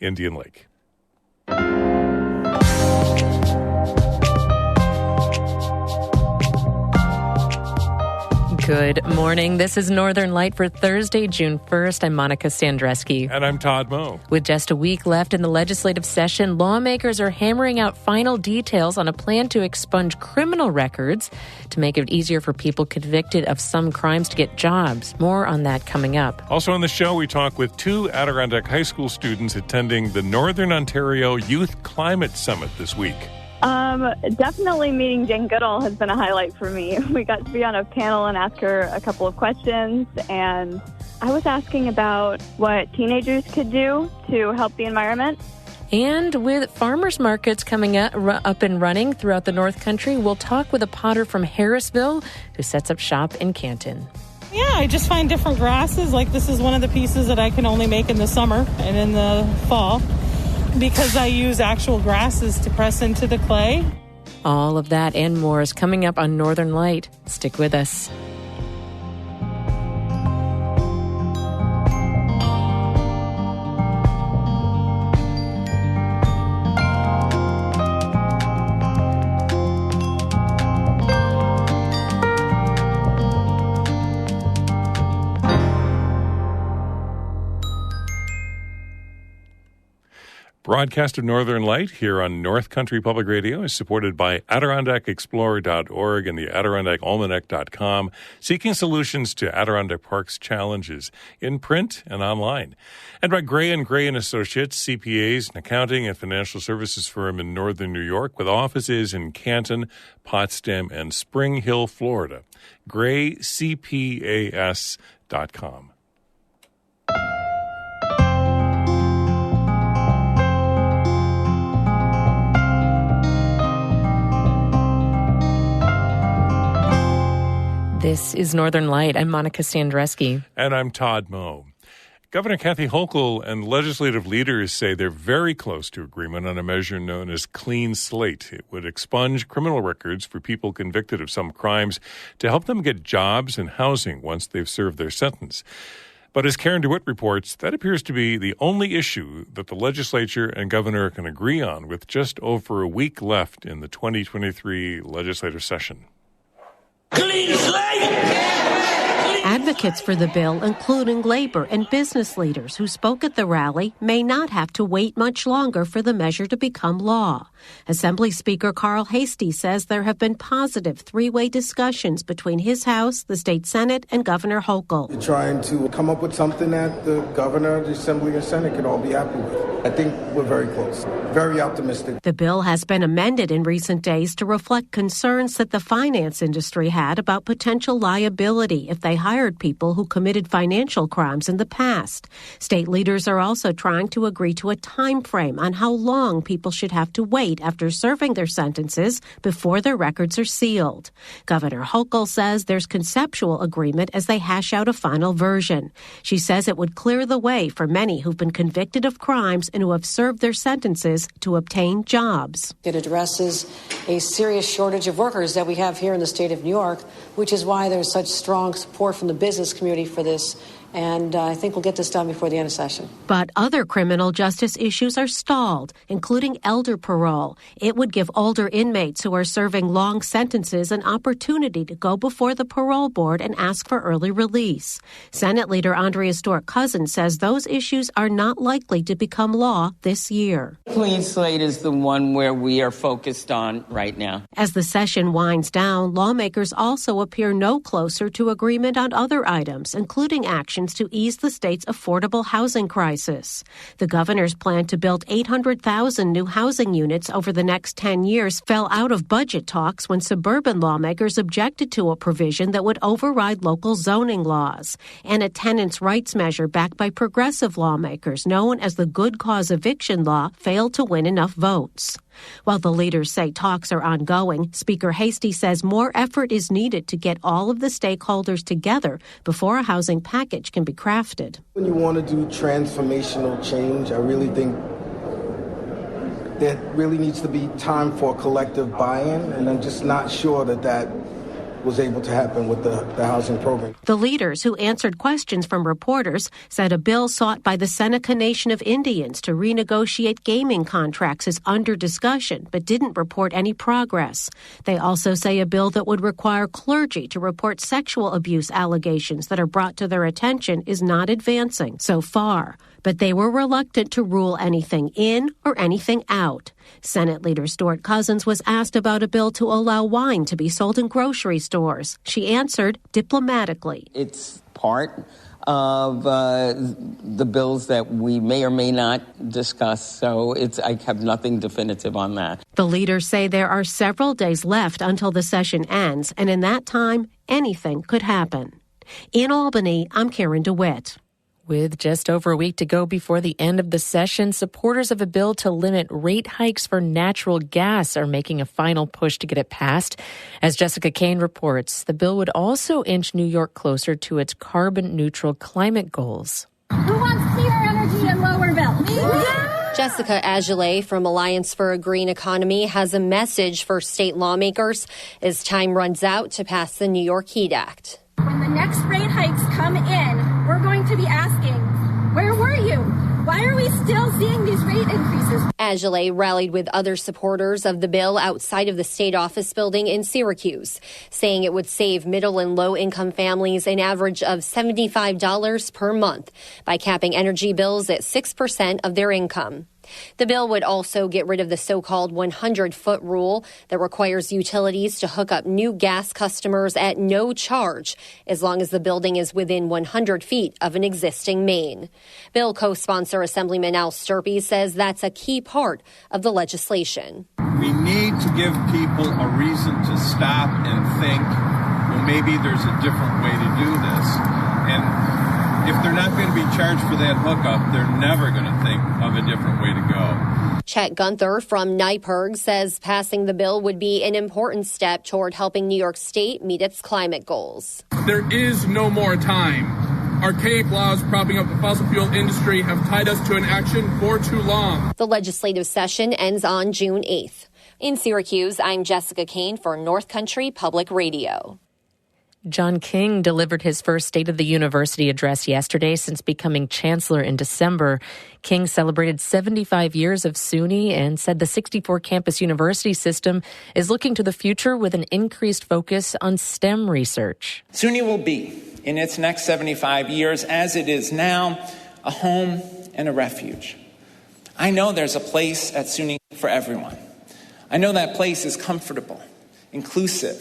Indian Lake. Good morning. This is Northern Light for Thursday, June 1st. I'm Monica Sandreski. And I'm Todd Moe. With just a week left in the legislative session, lawmakers are hammering out final details on a plan to expunge criminal records to make it easier for people convicted of some crimes to get jobs. More on that coming up. Also on the show, we talk with two Adirondack High School students attending the Northern Ontario Youth Climate Summit this week. Definitely meeting Jane Goodall has been a highlight for me. We got to be on a panel and ask her a couple of questions, and I was asking about what teenagers could do to help the environment. And with farmers markets coming up and running throughout the North Country, we'll talk with a potter from Harrisville who sets up shop in Canton. Yeah, I just find different grasses. Like this is one of the pieces that I can only make in the summer and in the fall, because I use actual grasses to press into the clay. All of that and more is coming up on Northern Light. Stick with us. Broadcast of Northern Light here on North Country Public Radio is supported by AdirondackExplorer.org and the AdirondackAlmanac.com, seeking solutions to Adirondack Park's challenges in print and online. And by Gray & Gray & Associates, CPAs, an accounting and financial services firm in northern New York with offices in Canton, Potsdam, and Spring Hill, Florida. GrayCPAS.com. This is Northern Light. I'm Monica Sandreski. And I'm Todd Moe. Governor Kathy Hochul and legislative leaders say they're very close to agreement on a measure known as Clean Slate. It would expunge criminal records for people convicted of some crimes to help them get jobs and housing once they've served their sentence. But as Karen DeWitt reports, that appears to be the only issue that the legislature and governor can agree on with just over a week left in the 2023 legislative session. Clean slate! Advocates for the bill, including labor and business leaders who spoke at the rally, may not have to wait much longer for the measure to become law. Assembly Speaker Carl Hastie says there have been positive three-way discussions between his House, the state Senate, and Governor Hochul. We're trying to come up with something that the governor, the Assembly, and Senate can all be happy with. I think we're very close, very optimistic. The bill has been amended in recent days to reflect concerns that the finance industry had about potential liability if they hired people who committed financial crimes in the past. State leaders are also trying to agree to a time frame on how long people should have to wait after serving their sentences before their records are sealed. Governor Hochul says there's conceptual agreement as they hash out a final version. She says it would clear the way for many who've been convicted of crimes and who have served their sentences to obtain jobs. It addresses a serious shortage of workers that we have here in the state of New York, which is why there's such strong support from the business community for this. And I think we'll get this done before the end of session. But other criminal justice issues are stalled, including elder parole. It would give older inmates who are serving long sentences an opportunity to go before the parole board and ask for early release. Senate Leader Andrea Stewart-Cousins says those issues are not likely to become law this year. Clean slate is the one where we are focused on right now. As the session winds down, lawmakers also appear no closer to agreement on other items, including action to ease the state's affordable housing crisis. The governor's plan to build 800,000 new housing units over the next 10 years fell out of budget talks when suburban lawmakers objected to a provision that would override local zoning laws. And a tenants' rights measure backed by progressive lawmakers, known as the Good Cause Eviction Law, failed to win enough votes. While the leaders say talks are ongoing, Speaker Hastie says more effort is needed to get all of the stakeholders together before a housing package can be crafted. When you want to do transformational change, I really think there really needs to be time for collective buy-in, and I'm just not sure that was able to happen with the housing program. The leaders who answered questions from reporters said a bill sought by the Seneca Nation of Indians to renegotiate gaming contracts is under discussion, but didn't report any progress. They also say a bill that would require clergy to report sexual abuse allegations that are brought to their attention is not advancing so far. But they were reluctant to rule anything in or anything out. Senate Leader Stuart Cousins was asked about a bill to allow wine to be sold in grocery stores. She answered diplomatically. It's part of the bills that we may or may not discuss, so I have nothing definitive on that. The leaders say there are several days left until the session ends, and in that time, anything could happen. In Albany, I'm Karen DeWitt. With just over a week to go before the end of the session, supporters of a bill to limit rate hikes for natural gas are making a final push to get it passed. As Jessica Kane reports, the bill would also inch New York closer to its carbon-neutral climate goals. Who wants cleaner energy and lower bills? Jessica Aguilé from Alliance for a Green Economy has a message for state lawmakers as time runs out to pass the New York Heat Act. When the next rate hikes come in, we're going to be asking, where were you? Why are we still seeing these rate increases? Aguilé rallied with other supporters of the bill outside of the state office building in Syracuse, saying it would save middle and low-income families an average of $75 per month by capping energy bills at 6% of their income. The bill would also get rid of the so-called 100-foot rule that requires utilities to hook up new gas customers at no charge as long as the building is within 100 feet of an existing main. Bill co-sponsor Assemblyman Al Sturpey says that's a key part of the legislation. We need to give people a reason to stop and think, well, maybe there's a different way to do this. And if they're not going to be charged for that hookup, they're never going to think of a different way to go. Chet Gunther from NYPIRG says passing the bill would be an important step toward helping New York State meet its climate goals. There is no more time. Archaic laws propping up the fossil fuel industry have tied us to inaction for too long. The legislative session ends on June 8th. In Syracuse, I'm Jessica Kane for North Country Public Radio. John King delivered his first State of the University address yesterday since becoming chancellor in December. King celebrated 75 years of SUNY and said the 64-campus university system is looking to the future with an increased focus on STEM research. SUNY will be, in its next 75 years, as it is now, a home and a refuge. I know there's a place at SUNY for everyone. I know that place is comfortable, inclusive,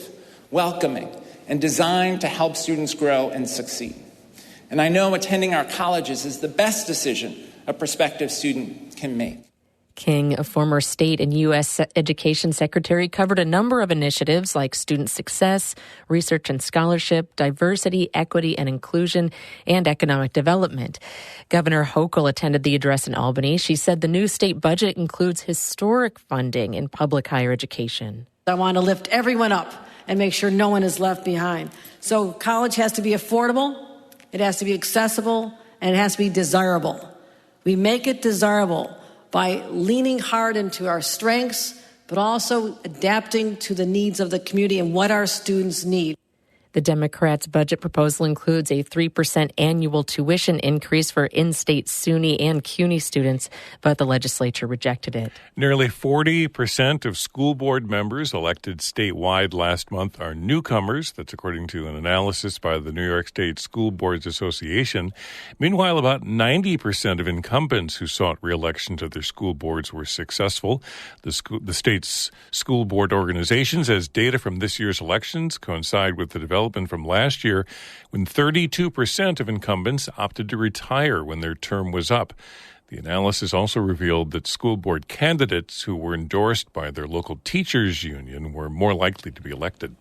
welcoming, and designed to help students grow and succeed. And I know attending our colleges is the best decision a prospective student can make. King, a former state and U.S. education secretary, covered a number of initiatives like student success, research and scholarship, diversity, equity and inclusion, and economic development. Governor Hochul attended the address in Albany. She said the new state budget includes historic funding in public higher education. I want to lift everyone up and make sure no one is left behind. So college has to be affordable, it has to be accessible, and it has to be desirable. We make it desirable by leaning hard into our strengths, but also adapting to the needs of the community and what our students need. The Democrats' budget proposal includes a 3% annual tuition increase for in-state SUNY and CUNY students, but the legislature rejected it. Nearly 40% of school board members elected statewide last month are newcomers. That's according to an analysis by the New York State School Boards Association. Meanwhile, about 90% of incumbents who sought re-election to their school boards were successful. The state's school board organization says data from this year's elections coincide with the development from last year when 32% of incumbents opted to retire when their term was up. The analysis also revealed that school board candidates who were endorsed by their local teachers union were more likely to be elected.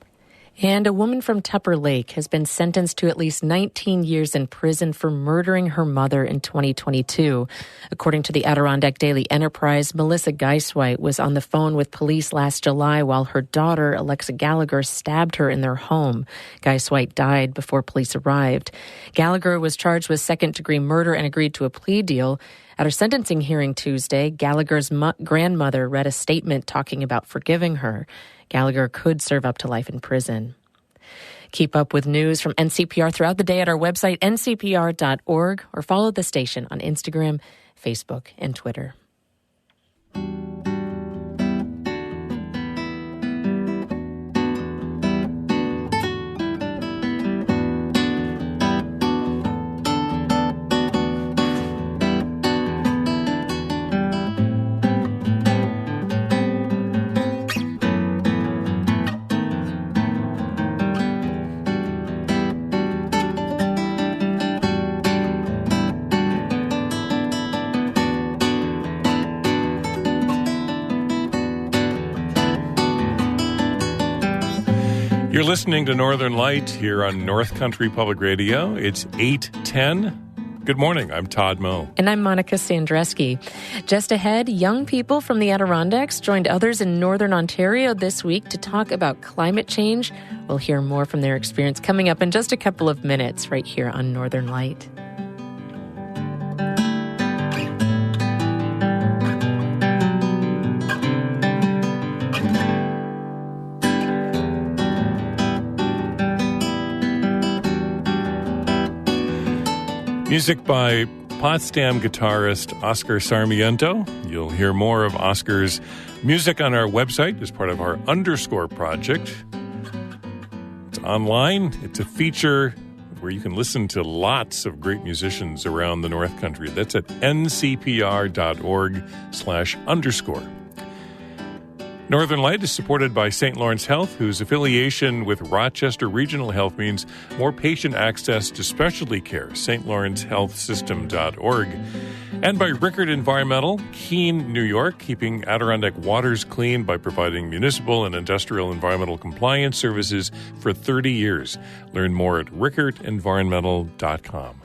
And a woman from Tupper Lake has been sentenced to at least 19 years in prison for murdering her mother in 2022. According to the Adirondack Daily Enterprise, Melissa Geisweit was on the phone with police last July while her daughter, Alexa Gallagher, stabbed her in their home. Geisweit died before police arrived. Gallagher was charged with second-degree murder and agreed to a plea deal. At her sentencing hearing Tuesday, Gallagher's grandmother read a statement talking about forgiving her. Gallagher could serve up to life in prison. Keep up with news from NCPR throughout the day at our website, ncpr.org, or follow the station on Instagram, Facebook, and Twitter. You're listening to Northern Light here on North Country Public Radio. It's 8:10. Good morning. I'm Todd Moe. And I'm Monica Sandreski. Just ahead, young people from the Adirondacks joined others in Northern Ontario this week to talk about climate change. We'll hear more from their experience coming up in just a couple of minutes right here on Northern Light. Music by Potsdam guitarist Oscar Sarmiento. You'll hear more of Oscar's music on our website as part of our Underscore project. It's online. It's a feature where you can listen to lots of great musicians around the North Country. That's at ncpr.org/underscore. Northern Light is supported by St. Lawrence Health, whose affiliation with Rochester Regional Health means more patient access to specialty care, stlawrencehealthsystem.org. And by Rickard Environmental, Keene, New York, keeping Adirondack waters clean by providing municipal and industrial environmental compliance services for 30 years. Learn more at rickardenvironmental.com.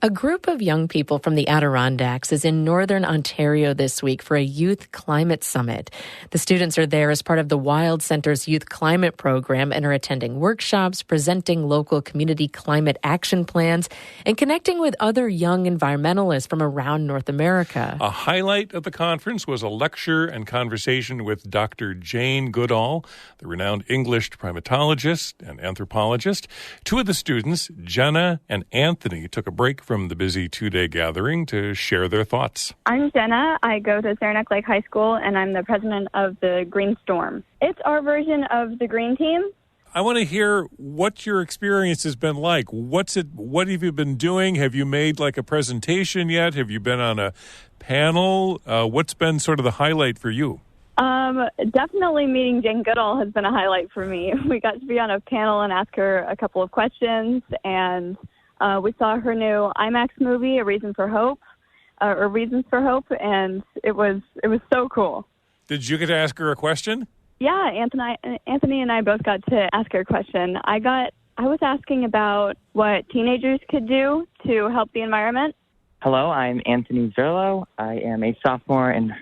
A group of young people from the Adirondacks is in Northern Ontario this week for a Youth Climate Summit. The students are there as part of the Wild Center's Youth Climate Program and are attending workshops, presenting local community climate action plans, and connecting with other young environmentalists from around North America. A highlight of the conference was a lecture and conversation with Dr. Jane Goodall, the renowned English primatologist and anthropologist. Two of the students, Jenna and Anthony, took a break from the busy two-day gathering to share their thoughts. I'm Jenna. I go to Saranac Lake High School, and I'm the president of the Green Storm. It's our version of the Green Team. I want to hear what your experience has been like. What have you been doing? Have you made like a presentation yet? Have you been on a panel? What's been sort of the highlight for you? Definitely meeting Jane Goodall has been a highlight for me. We got to be on a panel and ask her a couple of questions, and we saw her new IMAX movie, Reasons for Hope, and it was so cool. Did you get to ask her a question? Yeah, Anthony and I both got to ask her a question. I was asking about what teenagers could do to help the environment. Hello, I'm Anthony Zerlo. I am a sophomore in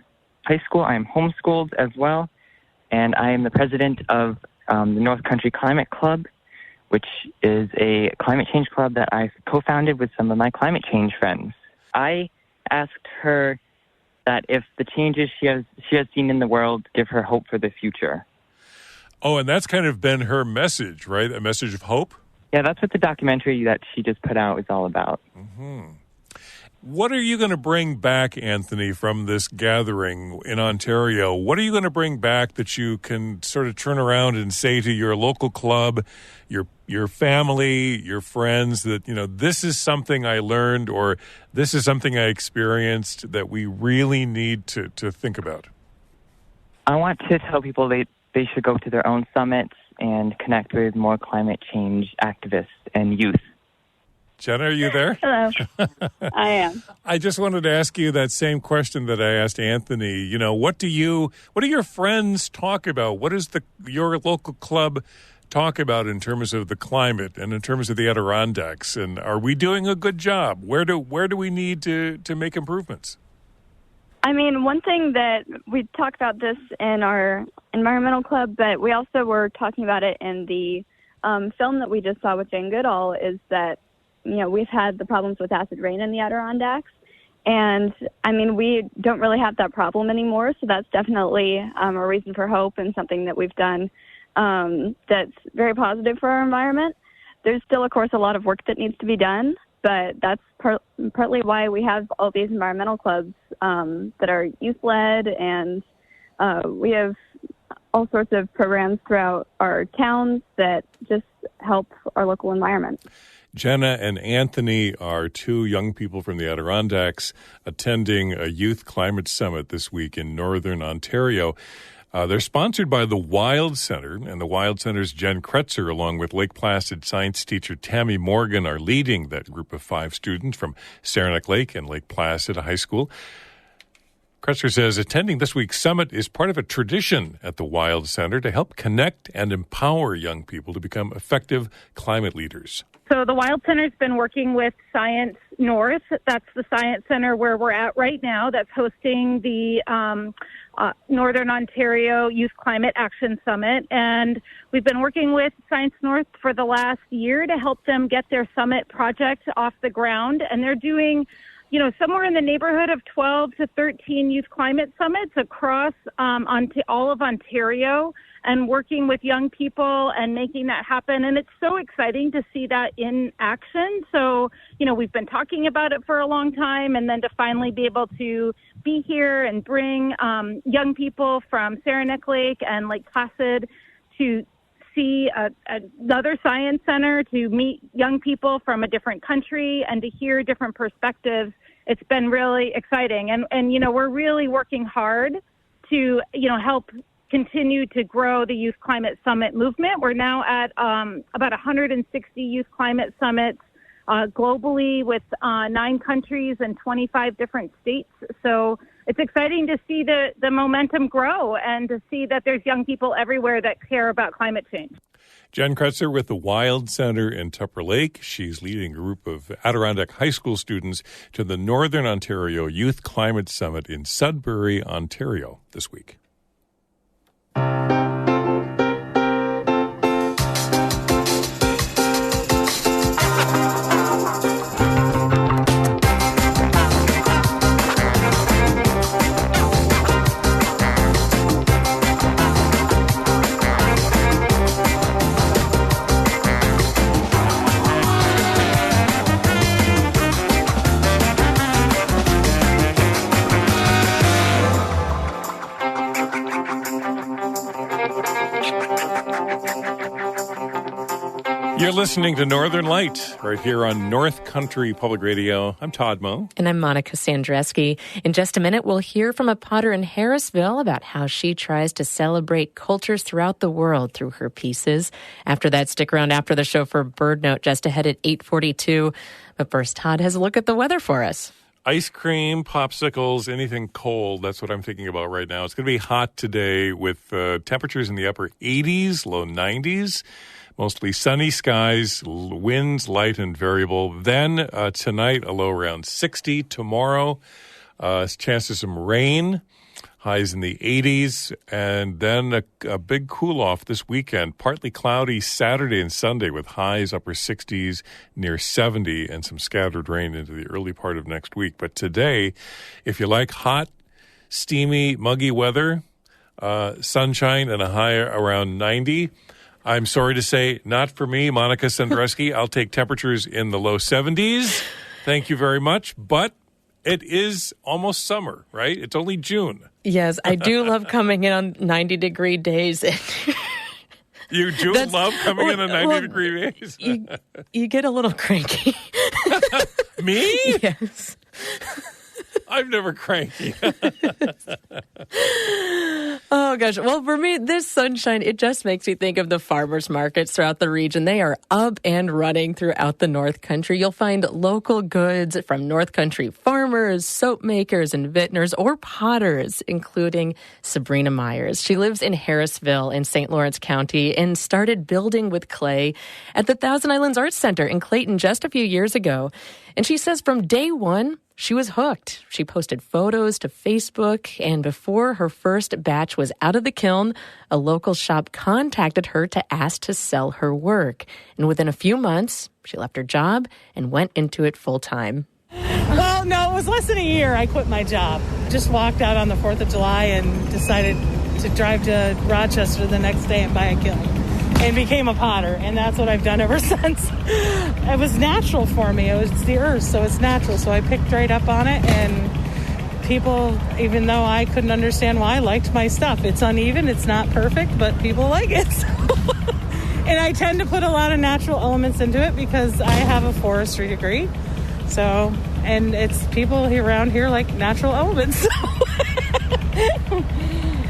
high school. I am homeschooled as well, and I am the president of the North Country Climate Club, which is a climate change club that I co-founded with some of my climate change friends. I asked her that if the changes she has seen in the world give her hope for the future. Oh, and that's kind of been her message, right? A message of hope? Yeah, that's what the documentary that she just put out is all about. Mm-hmm. What are you going to bring back, Anthony, from this gathering in Ontario? What are you going to bring back that you can sort of turn around and say to your local club, your family, your friends, that, you know, this is something I learned or this is something I experienced that we really need to think about? I want to tell people they should go to their own summits and connect with more climate change activists and youth. Jenna, are you there? Hello. I am. I just wanted to ask you that same question that I asked Anthony. You know, what do your friends talk about? What does your local club talk about in terms of the climate and in terms of the Adirondacks? And are we doing a good job? Where do we need to make improvements? I mean, one thing that we talked about this in our environmental club, but we also were talking about it in the film that we just saw with Jane Goodall, is that, you know, we've had the problems with acid rain in the Adirondacks, And, I mean, we don't really have that problem anymore, so that's definitely a reason for hope and something that we've done that's very positive for our environment. There's still, of course, a lot of work that needs to be done, but that's partly why we have all these environmental clubs that are youth-led, and we have all sorts of programs throughout our towns that just help our local environment. Jenna and Anthony are two young people from the Adirondacks attending a youth climate summit this week in Northern Ontario. They're sponsored by the Wild Centre, and the Wild Centre's Jen Kretzer, along with Lake Placid science teacher Tammy Morgan, are leading that group of 5 students from Saranac Lake and Lake Placid High School. Kretzer says attending this week's summit is part of a tradition at the Wild Centre to help connect and empower young people to become effective climate leaders. So the Wild Center's been working with Science North. That's the science center where we're at right now. That's hosting the Northern Ontario Youth Climate Action Summit. And we've been working with Science North for the last year to help them get their summit project off the ground. And they're doing, somewhere in the neighborhood of 12 to 13 youth climate summits across all of Ontario, and working with young people and making that happen. And it's so exciting to see that in action. So, we've been talking about it for a long time, and then to finally be able to be here and bring young people from Saranac Lake and Lake Placid to see another science center, to meet young people from a different country and to hear different perspectives. It's been really exciting. And we're really working hard to, help continue to grow the Youth Climate Summit movement. We're now at about 160 Youth Climate Summits globally with 9 countries and 25 different states. So it's exciting to see the momentum grow and to see that there's young people everywhere that care about climate change. Jen Kretzer with the Wild Centre in Tupper Lake. She's leading a group of Adirondack High School students to the Northern Ontario Youth Climate Summit in Sudbury, Ontario this week. You're listening to Northern Light right here on North Country Public Radio. I'm Todd Moe. And I'm Monica Sandreski. In just a minute, we'll hear from a potter in Harrisville about how she tries to celebrate cultures throughout the world through her pieces. After that, stick around after the show for Bird Note just ahead at 8:42. But first, Todd has a look at the weather for us. Ice cream, popsicles, anything cold. That's what I'm thinking about right now. It's going to be hot today with temperatures in the upper 80s, low 90s. Mostly sunny skies, winds light and variable. Then tonight, a low around 60. Tomorrow, chance of some rain, highs in the 80s. And then a big cool-off this weekend. Partly cloudy Saturday and Sunday with highs upper 60s, near 70, and some scattered rain into the early part of next week. But today, if you like hot, steamy, muggy weather, sunshine and a high around 90, I'm sorry to say, not for me, Monica Sandreski. I'll take temperatures in the low 70s. Thank you very much. But it is almost summer, right? It's only June. Yes, I do love coming in on 90-degree days. You do love coming in on 90-degree days? You get a little cranky. Me? Yes. I'm never cranky. Oh, gosh. Well, for me, this sunshine, it just makes me think of the farmers markets throughout the region. They are up and running throughout the North Country. You'll find local goods from North Country farmers, soap makers, and vintners, or potters, including Sabrina Myers. She lives in Harrisville in St. Lawrence County and started building with clay at the Thousand Islands Arts Center in Clayton just a few years ago. And she says from day one, she was hooked. She posted photos to Facebook, and before her first batch was out of the kiln, a local shop contacted her to ask to sell her work. And within a few months, she left her job and went into it full time. Well, no, it was less than a year. I quit my job. Just walked out on the 4th of July and decided to drive to Rochester the next day and buy a kiln. And became a potter, and that's what I've done ever since. It was natural for me. It was the earth, so it's natural. So I picked right up on it, and people, even though I couldn't understand why, liked my stuff. It's uneven, it's not perfect, but people like it. And I tend to put a lot of natural elements into it because I have a forestry degree. So, and it's people around here like natural elements.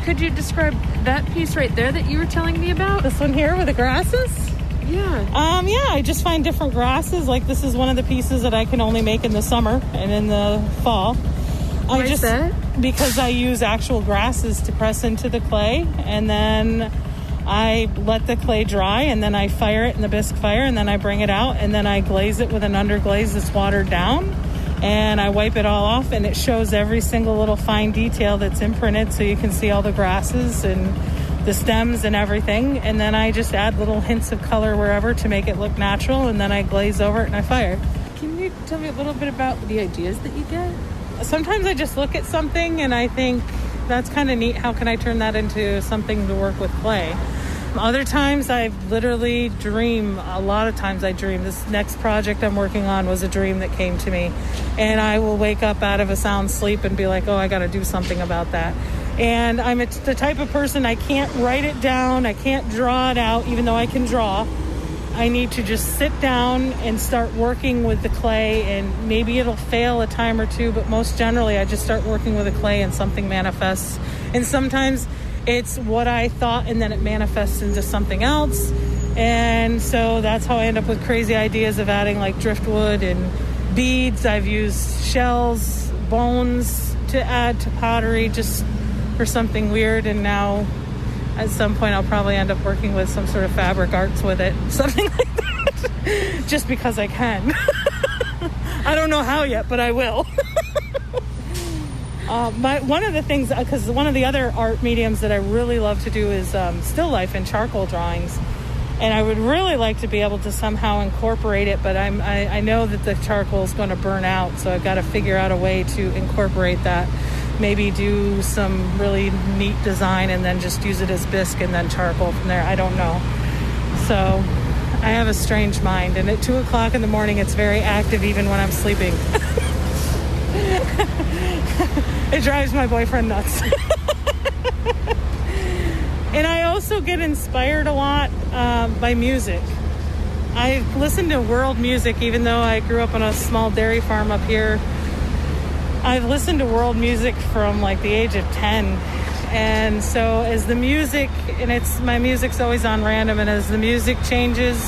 Could you describe that piece right there that you were telling me about? This one here with the grasses? Yeah. Yeah, I just find different grasses. Like this is one of the pieces that I can only make in the summer and in the fall. Why is that? Because I use actual grasses to press into the clay, and then I let the clay dry, and then I fire it in the bisque fire, and then I bring it out, and then I glaze it with an underglaze that's watered down, and I wipe it all off, and it shows every single little fine detail that's imprinted, so you can see all the grasses and the stems and everything, and then I just add little hints of color wherever to make it look natural, and then I glaze over it and I fire. Can you tell me a little bit about the ideas that you get? Sometimes I just look at something and I think, that's kind of neat. How can I turn that into something to work with clay? Other times I literally dream. A lot of times I dream. This next project I'm working on was a dream that came to me. And I will wake up out of a sound sleep and be like, oh, I got to do something about that. And I'm the type of person, I can't write it down. I can't draw it out, even though I can draw. I need to just sit down and start working with the clay, and maybe it'll fail a time or two, but most generally I just start working with the clay and something manifests. And sometimes it's what I thought and then it manifests into something else. And so that's how I end up with crazy ideas of adding like driftwood and beads. I've used shells, bones to add to pottery just for something weird, and now at some point I'll probably end up working with some sort of fabric arts with it, something like that, just because I can. I don't know how yet, but I will. One of the things, because one of the other art mediums that I really love to do is still life and charcoal drawings, and I would really like to be able to somehow incorporate it, but I know that the charcoal is going to burn out, so I've got to figure out a way to incorporate that. Maybe do some really neat design and then just use it as bisque and then charcoal from there. I don't know. So I have a strange mind, and at 2 o'clock in the morning it's very active even when I'm sleeping. It drives my boyfriend nuts. And I also get inspired a lot by music. I listen to world music, even though I grew up on a small dairy farm up here. I've listened to world music from like the age of 10. And so as the music, and my music's always on random, and as the music changes,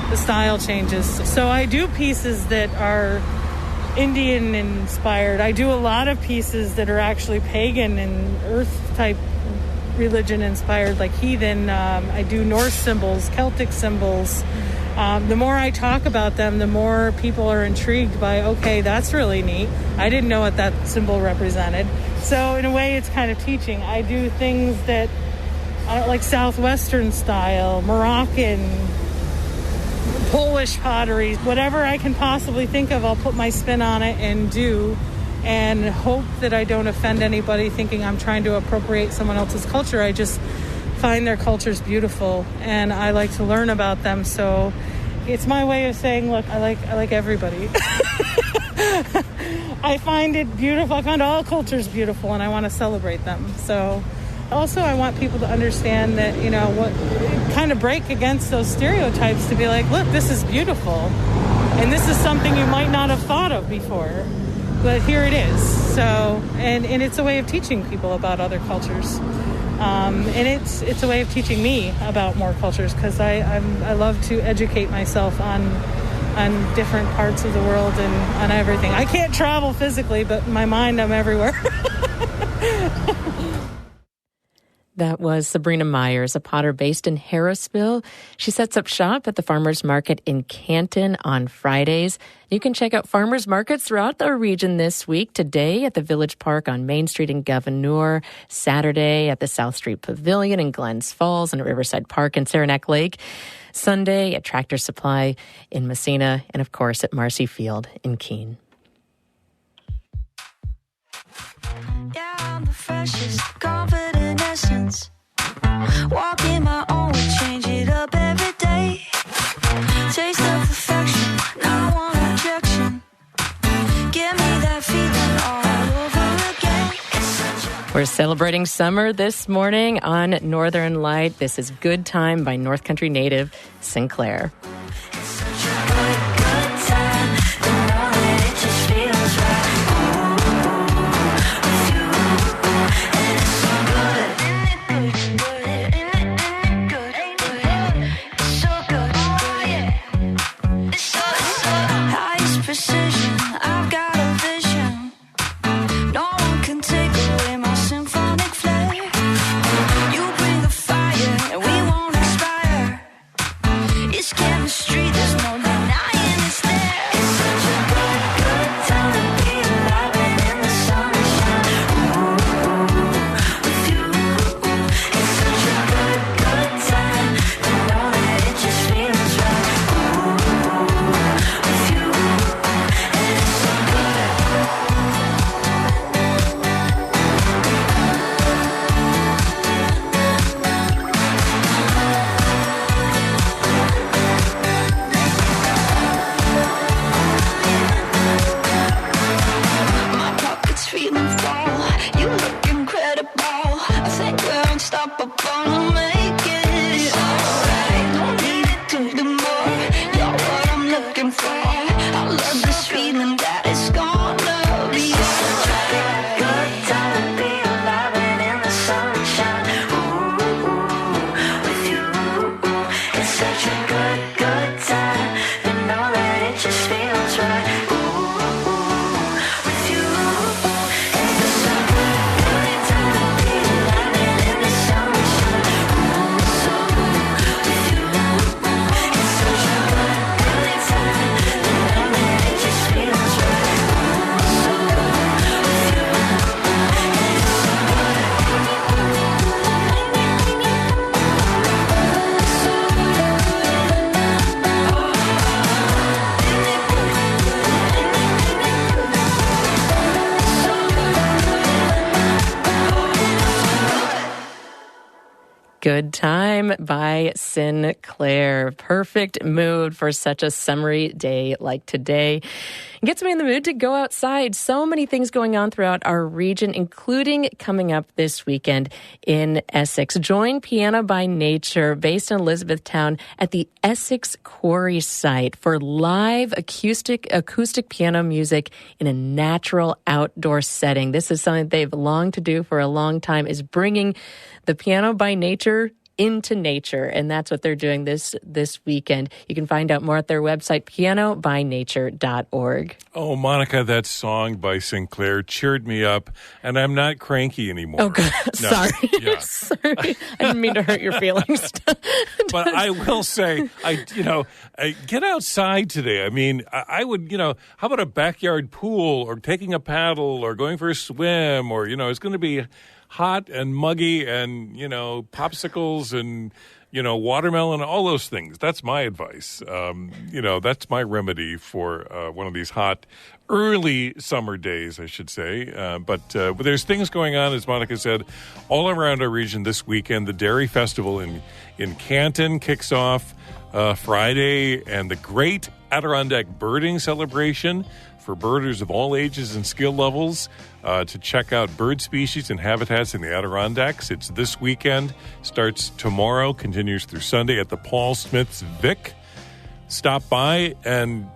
the style changes. So I do pieces that are Indian inspired. I do a lot of pieces that are actually pagan and earth type religion inspired, like heathen. I do Norse symbols, Celtic symbols. The more I talk about them, the more people are intrigued by, okay, that's really neat. I didn't know what that symbol represented. So in a way, it's kind of teaching. I do things that like Southwestern style, Moroccan, Polish pottery, whatever I can possibly think of, I'll put my spin on it and do, and hope that I don't offend anybody thinking I'm trying to appropriate someone else's culture. I just find their cultures beautiful, and I like to learn about them. So it's my way of saying, look, I like everybody. I find it beautiful. I find all cultures beautiful, and I want to celebrate them. So also I want people to understand that, what kind of break against those stereotypes, to be like, look, this is beautiful, and this is something you might not have thought of before, but here it is. So, and it's a way of teaching people about other cultures. And it's a way of teaching me about more cultures, because I love to educate myself on different parts of the world and on everything. I can't travel physically, but in my mind, I'm everywhere. That was Sabrina Myers, a potter based in Harrisville. She sets up shop at the Farmers Market in Canton on Fridays. You can check out farmers markets throughout the region this week. Today at the Village Park on Main Street in Gouverneur. Saturday at the South Street Pavilion in Glens Falls and at Riverside Park in Saranac Lake. Sunday at Tractor Supply in Messina. And, of course, at Marcy Field in Keene. Yeah, I'm the freshest, confident essence. Walking my own way, change it up every day. Taste of perfection, not one rejection. Give me that feeling all over again. We're celebrating summer this morning on Northern Light. This is Good Time by North Country native Sinclair. Good Time by Sinclair. Perfect mood for such a summery day like today. Gets me in the mood to go outside. So many things going on throughout our region, including coming up this weekend in Essex. Join Piano by Nature, based in Elizabethtown, at the Essex Quarry site for live acoustic piano music in a natural outdoor setting. This is something they've longed to do for a long time, is bringing the Piano by Nature into nature, and that's what they're doing this weekend. You can find out more at their website, pianobynature.org. Oh, Monica, that song by Sinclair cheered me up, and I'm not cranky anymore. Oh, God. No. Sorry. Yeah. Sorry. I didn't mean to hurt your feelings. But I will say, get outside today. I mean, I would, how about a backyard pool or taking a paddle or going for a swim or, it's going to be hot and muggy and, popsicles and, watermelon, all those things. That's my advice. That's my remedy for one of these hot early summer days, I should say. But there's things going on, as Monica said, all around our region this weekend. The Dairy Festival in Canton kicks off Friday, and the Great Adirondack Birding Celebration for birders of all ages and skill levels to check out bird species and habitats in the Adirondacks. It's this weekend, starts tomorrow, continues through Sunday at the Paul Smith's Vic. Stop by and,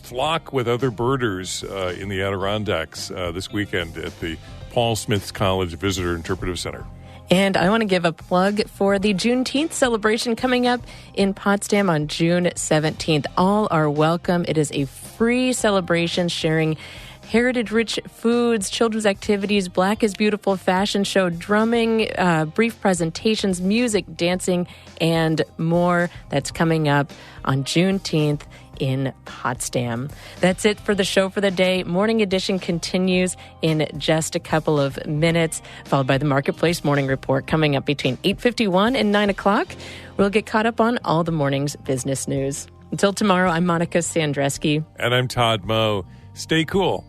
flock with other birders in the Adirondacks this weekend at the Paul Smith's College Visitor Interpretive Center. And I want to give a plug for the Juneteenth celebration coming up in Potsdam on June 17th. All are welcome. It is a free celebration sharing heritage-rich foods, children's activities, Black is Beautiful fashion show, drumming, brief presentations, music, dancing, and more. That's coming up on Juneteenth in Potsdam. That's it for the show for the day. Morning Edition continues in just a couple of minutes, followed by the Marketplace Morning Report coming up between 8:51 and 9 o'clock. We'll get caught up on all the morning's business news. Until tomorrow, I'm Monica Sandreski. And I'm Todd Moe. Stay cool.